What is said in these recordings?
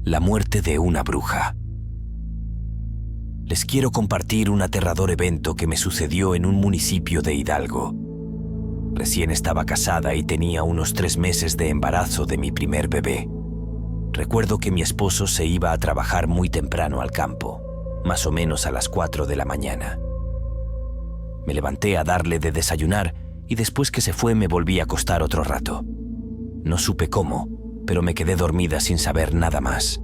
La muerte de una bruja. Les quiero compartir un aterrador evento que me sucedió en un municipio de Hidalgo. Recién estaba casada y tenía unos 3 meses de embarazo de mi primer bebé. Recuerdo que mi esposo se iba a trabajar muy temprano al campo, más o menos a las 4 de la mañana. Me levanté a darle de desayunar y después que se fue me volví a acostar otro rato. No supe cómo, pero me quedé dormida sin saber nada más.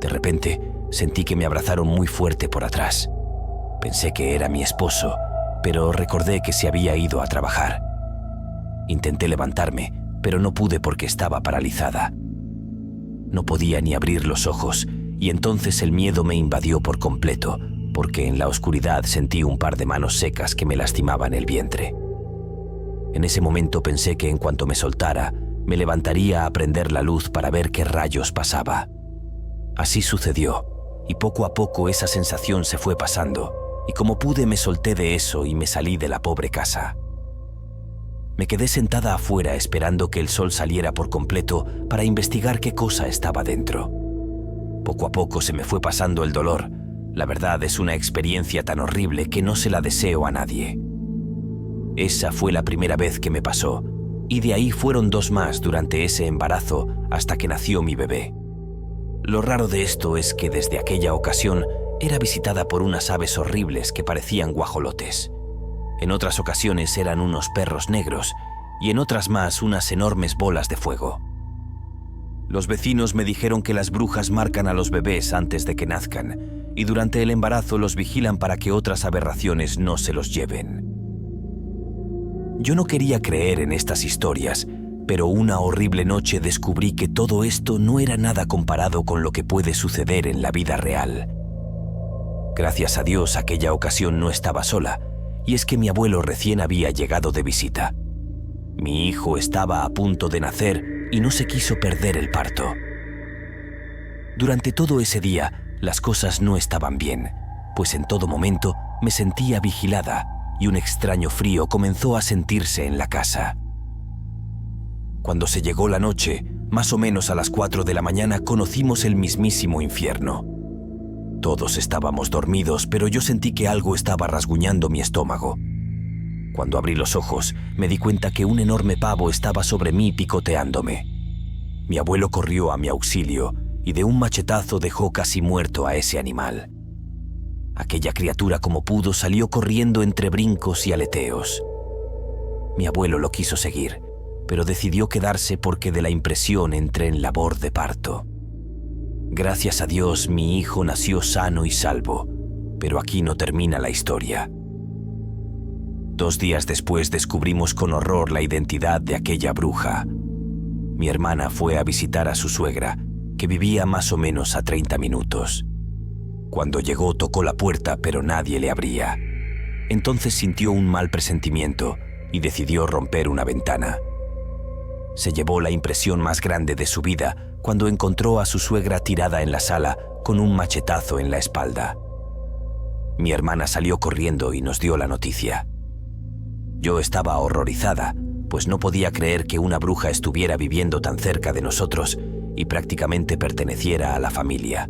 De repente, sentí que me abrazaron muy fuerte por atrás. Pensé que era mi esposo, pero recordé que se había ido a trabajar. Intenté levantarme, pero no pude porque estaba paralizada. No podía ni abrir los ojos, y entonces el miedo me invadió por completo, porque en la oscuridad sentí un par de manos secas que me lastimaban el vientre. En ese momento pensé que en cuanto me soltara, me levantaría a prender la luz para ver qué rayos pasaba. Así sucedió, y poco a poco esa sensación se fue pasando, y como pude me solté de eso y me salí de la pobre casa. Me quedé sentada afuera esperando que el sol saliera por completo para investigar qué cosa estaba dentro. Poco a poco se me fue pasando el dolor. La verdad es una experiencia tan horrible que no se la deseo a nadie. Esa fue la primera vez que me pasó, y de ahí fueron 2 más durante ese embarazo hasta que nació mi bebé. Lo raro de esto es que desde aquella ocasión era visitada por unas aves horribles que parecían guajolotes. En otras ocasiones eran unos perros negros y en otras más unas enormes bolas de fuego. Los vecinos me dijeron que las brujas marcan a los bebés antes de que nazcan y durante el embarazo los vigilan para que otras aberraciones no se los lleven. Yo no quería creer en estas historias, pero una horrible noche descubrí que todo esto no era nada comparado con lo que puede suceder en la vida real. Gracias a Dios aquella ocasión no estaba sola, y es que mi abuelo recién había llegado de visita. Mi hijo estaba a punto de nacer y no se quiso perder el parto. Durante todo ese día, las cosas no estaban bien, pues en todo momento me sentía vigilada y un extraño frío comenzó a sentirse en la casa. Cuando se llegó la noche, más o menos a las 4 de la mañana, conocimos el mismísimo infierno. Todos estábamos dormidos, pero yo sentí que algo estaba rasguñando mi estómago. Cuando abrí los ojos, me di cuenta que un enorme pavo estaba sobre mí picoteándome. Mi abuelo corrió a mi auxilio y de un machetazo dejó casi muerto a ese animal. Aquella criatura como pudo salió corriendo entre brincos y aleteos. Mi abuelo lo quiso seguir, pero decidió quedarse porque de la impresión entré en labor de parto. Gracias a Dios mi hijo nació sano y salvo, pero aquí no termina la historia. 2 días después descubrimos con horror la identidad de aquella bruja. Mi hermana fue a visitar a su suegra, que vivía más o menos a 30 minutos. Cuando llegó tocó la puerta, pero nadie le abría. Entonces sintió un mal presentimiento y decidió romper una ventana. Se llevó la impresión más grande de su vida cuando encontró a su suegra tirada en la sala con un machetazo en la espalda. Mi hermana salió corriendo y nos dio la noticia. Yo estaba horrorizada, pues no podía creer que una bruja estuviera viviendo tan cerca de nosotros y prácticamente perteneciera a la familia.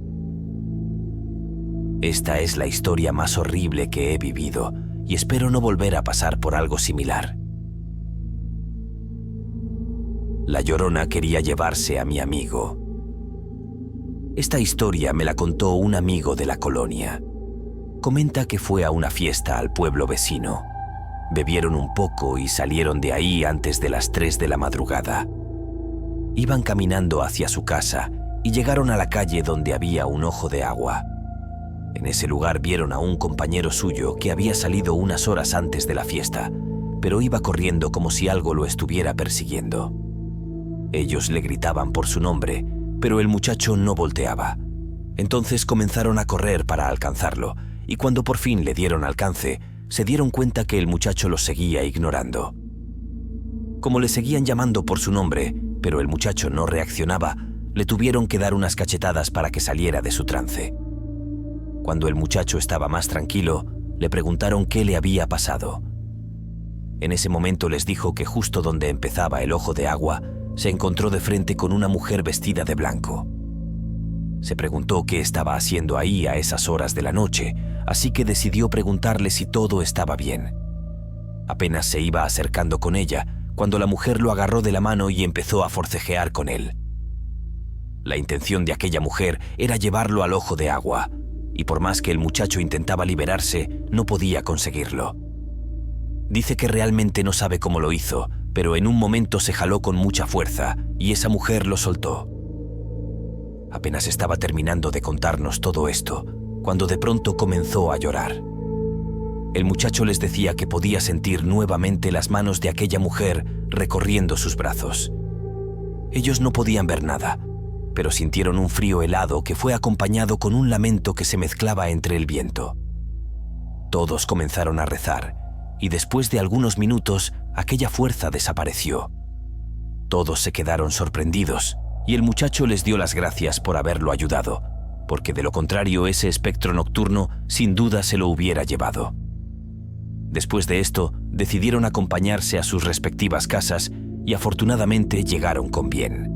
Esta es la historia más horrible que he vivido y espero no volver a pasar por algo similar. La Llorona quería llevarse a mi amigo. Esta historia me la contó un amigo de la colonia. Comenta que fue a una fiesta al pueblo vecino. Bebieron un poco y salieron de ahí antes de las 3 de la madrugada. Iban caminando hacia su casa y llegaron a la calle donde había un ojo de agua. En ese lugar vieron a un compañero suyo que había salido unas horas antes de la fiesta, pero iba corriendo como si algo lo estuviera persiguiendo. Ellos le gritaban por su nombre, pero el muchacho no volteaba. Entonces comenzaron a correr para alcanzarlo, y cuando por fin le dieron alcance, se dieron cuenta que el muchacho los seguía ignorando. Como le seguían llamando por su nombre, pero el muchacho no reaccionaba, le tuvieron que dar unas cachetadas para que saliera de su trance. Cuando el muchacho estaba más tranquilo, le preguntaron qué le había pasado. En ese momento les dijo que justo donde empezaba el ojo de agua, se encontró de frente con una mujer vestida de blanco. Se preguntó qué estaba haciendo ahí a esas horas de la noche, así que decidió preguntarle si todo estaba bien. Apenas se iba acercando con ella, cuando la mujer lo agarró de la mano y empezó a forcejear con él. La intención de aquella mujer era llevarlo al ojo de agua, y por más que el muchacho intentaba liberarse, no podía conseguirlo. Dice que realmente no sabe cómo lo hizo, pero en un momento se jaló con mucha fuerza y esa mujer lo soltó. Apenas estaba terminando de contarnos todo esto, cuando de pronto comenzó a llorar. El muchacho les decía que podía sentir nuevamente las manos de aquella mujer recorriendo sus brazos. Ellos no podían ver nada, pero sintieron un frío helado que fue acompañado con un lamento que se mezclaba entre el viento. Todos comenzaron a rezar, y después de algunos minutos, aquella fuerza desapareció. Todos se quedaron sorprendidos, y el muchacho les dio las gracias por haberlo ayudado, porque de lo contrario ese espectro nocturno sin duda se lo hubiera llevado. Después de esto, decidieron acompañarse a sus respectivas casas y afortunadamente llegaron con bien.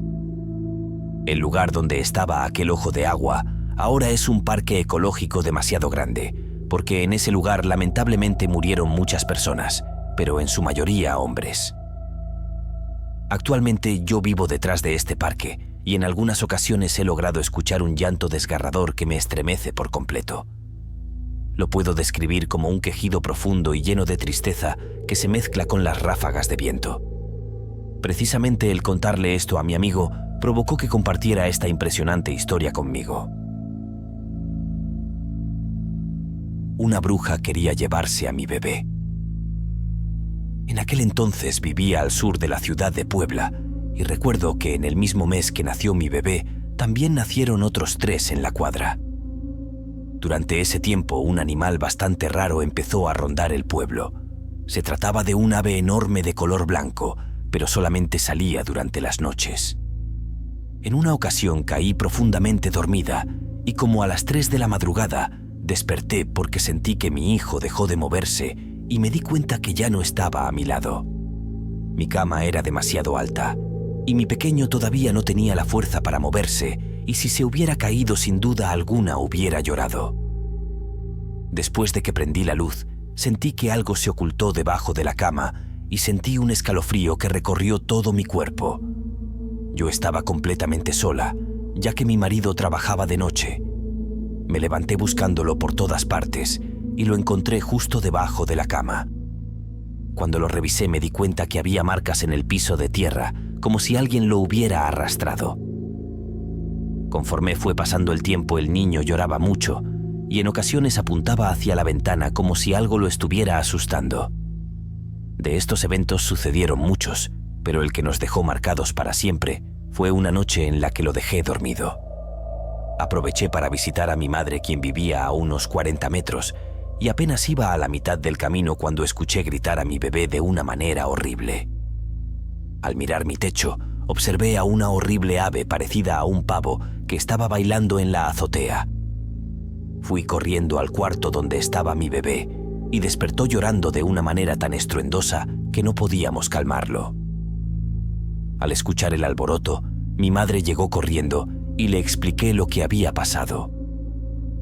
El lugar donde estaba aquel ojo de agua ahora es un parque ecológico demasiado grande, porque en ese lugar lamentablemente murieron muchas personas, pero en su mayoría hombres. Actualmente yo vivo detrás de este parque y en algunas ocasiones he logrado escuchar un llanto desgarrador que me estremece por completo. Lo puedo describir como un quejido profundo y lleno de tristeza que se mezcla con las ráfagas de viento. Precisamente el contarle esto a mi amigo provocó que compartiera esta impresionante historia conmigo. Una bruja quería llevarse a mi bebé. En aquel entonces vivía al sur de la ciudad de Puebla y recuerdo que en el mismo mes que nació mi bebé, también nacieron otros 3 en la cuadra. Durante ese tiempo, un animal bastante raro empezó a rondar el pueblo. Se trataba de un ave enorme de color blanco, pero solamente salía durante las noches. En una ocasión caí profundamente dormida y como a las 3 de la madrugada desperté porque sentí que mi hijo dejó de moverse y me di cuenta que ya no estaba a mi lado. Mi cama era demasiado alta y mi pequeño todavía no tenía la fuerza para moverse y si se hubiera caído sin duda alguna hubiera llorado. Después de que prendí la luz, sentí que algo se ocultó debajo de la cama y sentí un escalofrío que recorrió todo mi cuerpo. Yo estaba completamente sola, ya que mi marido trabajaba de noche. Me levanté buscándolo por todas partes y lo encontré justo debajo de la cama. Cuando lo revisé me di cuenta que había marcas en el piso de tierra, como si alguien lo hubiera arrastrado. Conforme fue pasando el tiempo, el niño lloraba mucho y en ocasiones apuntaba hacia la ventana como si algo lo estuviera asustando. De estos eventos sucedieron muchos, pero el que nos dejó marcados para siempre fue una noche en la que lo dejé dormido. Aproveché para visitar a mi madre, quien vivía a unos 40 metros, y apenas iba a la mitad del camino cuando escuché gritar a mi bebé de una manera horrible. Al mirar mi techo, observé a una horrible ave parecida a un pavo que estaba bailando en la azotea. Fui corriendo al cuarto donde estaba mi bebé y despertó llorando de una manera tan estruendosa que no podíamos calmarlo. Al escuchar el alboroto, mi madre llegó corriendo y le expliqué lo que había pasado.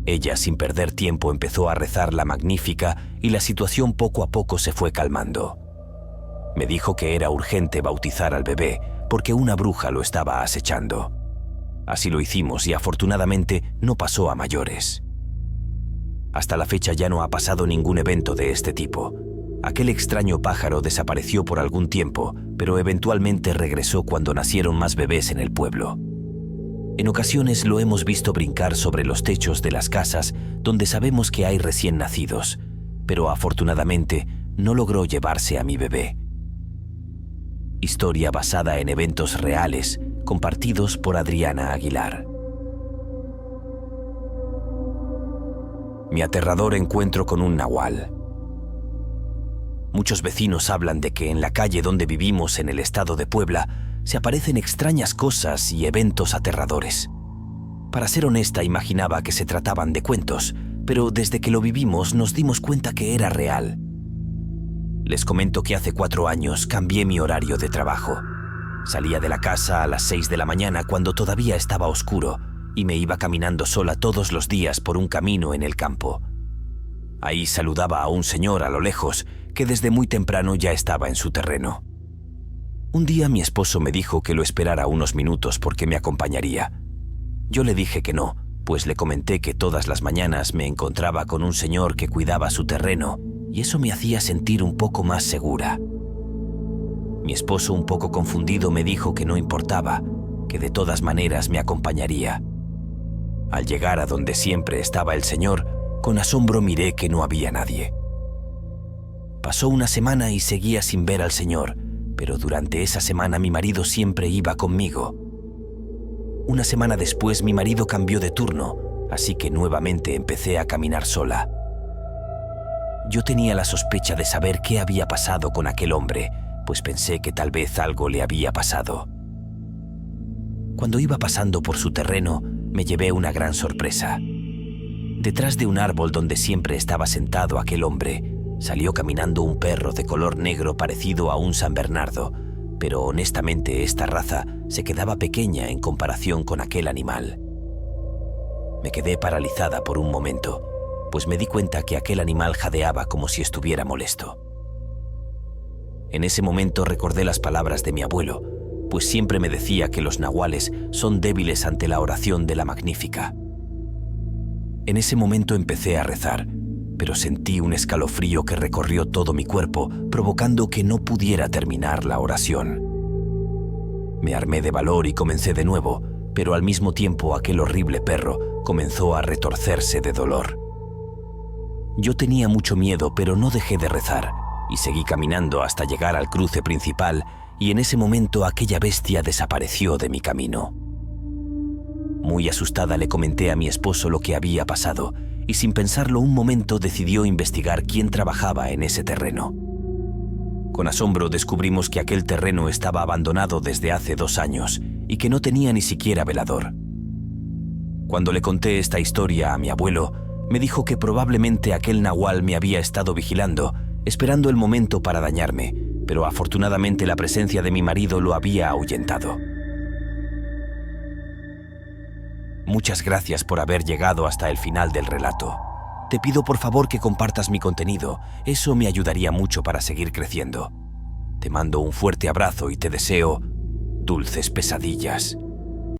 Ella, sin perder tiempo, empezó a rezar la Magnífica y la situación poco a poco se fue calmando. Me dijo que era urgente bautizar al bebé porque una bruja lo estaba acechando. Así lo hicimos y afortunadamente no pasó a mayores. Hasta la fecha ya no ha pasado ningún evento de este tipo. Aquel extraño pájaro desapareció por algún tiempo, pero eventualmente regresó cuando nacieron más bebés en el pueblo. En ocasiones lo hemos visto brincar sobre los techos de las casas donde sabemos que hay recién nacidos, pero afortunadamente no logró llevarse a mi bebé. Historia basada en eventos reales, compartidos por Adriana Aguilar. Mi aterrador encuentro con un nahual. Muchos vecinos hablan de que en la calle donde vivimos en el estado de Puebla se aparecen extrañas cosas y eventos aterradores. Para ser honesta, imaginaba que se trataban de cuentos, pero desde que lo vivimos nos dimos cuenta que era real. Les comento que hace 4 años cambié mi horario de trabajo. Salía de la casa a las 6 de la mañana cuando todavía estaba oscuro y me iba caminando sola todos los días por un camino en el campo. Ahí saludaba a un señor a lo lejos que desde muy temprano ya estaba en su terreno. Un día mi esposo me dijo que lo esperara unos minutos porque me acompañaría. Yo le dije que no, pues le comenté que todas las mañanas me encontraba con un señor que cuidaba su terreno y eso me hacía sentir un poco más segura. Mi esposo, un poco confundido, me dijo que no importaba, que de todas maneras me acompañaría. Al llegar a donde siempre estaba el señor, con asombro miré que no había nadie. Pasó una semana y seguía sin ver al señor, pero durante esa semana mi marido siempre iba conmigo. Una semana después mi marido cambió de turno, así que nuevamente empecé a caminar sola. Yo tenía la sospecha de saber qué había pasado con aquel hombre, pues pensé que tal vez algo le había pasado. Cuando iba pasando por su terreno, me llevé una gran sorpresa. Detrás de un árbol donde siempre estaba sentado aquel hombre, salió caminando un perro de color negro parecido a un San Bernardo, pero honestamente esta raza se quedaba pequeña en comparación con aquel animal. Me quedé paralizada por un momento, pues me di cuenta que aquel animal jadeaba como si estuviera molesto. En ese momento recordé las palabras de mi abuelo, pues siempre me decía que los nahuales son débiles ante la oración de la Magnífica. En ese momento empecé a rezar, pero sentí un escalofrío que recorrió todo mi cuerpo, provocando que no pudiera terminar la oración. Me armé de valor y comencé de nuevo, pero al mismo tiempo aquel horrible perro comenzó a retorcerse de dolor. Yo tenía mucho miedo, pero no dejé de rezar, y seguí caminando hasta llegar al cruce principal, y en ese momento aquella bestia desapareció de mi camino. Muy asustada le comenté a mi esposo lo que había pasado, y sin pensarlo un momento decidió investigar quién trabajaba en ese terreno. Con asombro descubrimos que aquel terreno estaba abandonado desde hace 2 años y que no tenía ni siquiera velador. Cuando le conté esta historia a mi abuelo, me dijo que probablemente aquel nahual me había estado vigilando, esperando el momento para dañarme, pero afortunadamente la presencia de mi marido lo había ahuyentado. Muchas gracias por haber llegado hasta el final del relato. Te pido por favor que compartas mi contenido, eso me ayudaría mucho para seguir creciendo. Te mando un fuerte abrazo y te deseo dulces pesadillas.